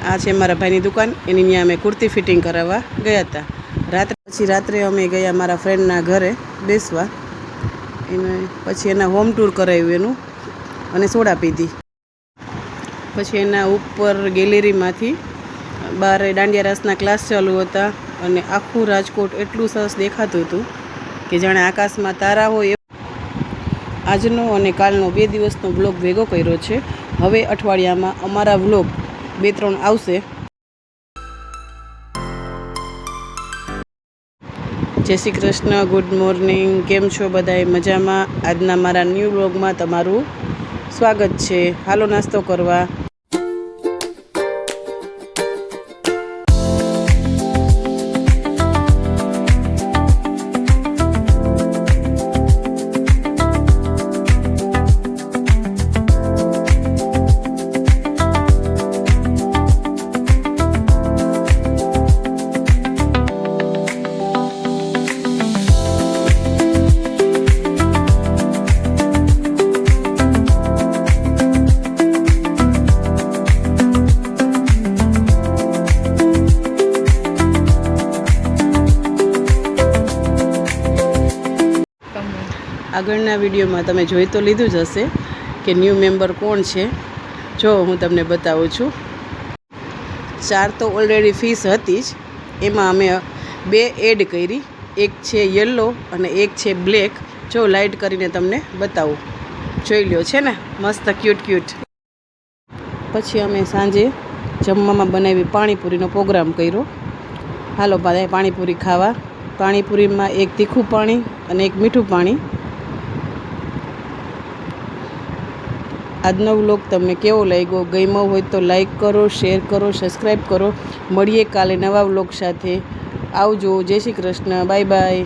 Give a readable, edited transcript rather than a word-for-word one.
આ છે મારા ભાઈની દુકાન, એની ત્યાં અમે કુર્તી ફિટિંગ કરાવવા ગયા હતા. રાત્રે અમે ગયા મારા ફ્રેન્ડના ઘરે બેસવા. એને પછી એના હોમ ટૂર કરાવ્યું એનું, અને સોડા પીધી. પછી એના ઉપર ગેલેરીમાંથી બહાર દાંડિયા રાસના ક્લાસ ચાલુ હતા, અને આખું રાજકોટ એટલું સરસ દેખાતું હતું કે જાણે આકાશમાં તારા હોય. આજનો અને કાલનો 2 દિવસનો વ્લોગ ભેગો કર્યો છે. હવે અઠવાડિયામાં અમારા વ્લોગ 2-3 આવશે. જય શ્રી કૃષ્ણ, ગુડ મોર્નિંગ. કેમ છો બધાય? મજામાં? આજના મારા ન્યૂ વ્લોગમાં તમારું સ્વાગત છે. હાલો નાસ્તો કરવા. આગળના વિડીયોમાં તમે જોઈ તો લીધું જ હશે કે ન્યૂ મેમ્બર કોણ છે. જો હું તમને બતાવું છું. 4 તો ઓલરેડી ફીસ હતી જ, એમાં અમે 2 એડ કરી. એક છે યલો અને એક છે બ્લેક. જો લાઇટ કરીને તમને બતાવું, જોઈ લ્યો. છે ને મસ્ત ક્યુટ. પછી અમે સાંજે જમવામાં બનાવી પાણીપુરીનો પ્રોગ્રામ કર્યો. હાલો બધા પાણીપુરી ખાવા. પાણીપુરીમાં એક તીખું પાણી અને એક મીઠું પાણી. આજનો વ્લોગ તમને કેવો લાગ્યો? ગમ્યો હોય તો લાઈક કરો, શેર કરો, સબસ્ક્રાઈબ કરો. મળીએ કાલે નવા વ્લોગ સાથે. આવજો. જય શ્રી કૃષ્ણ. Bye bye.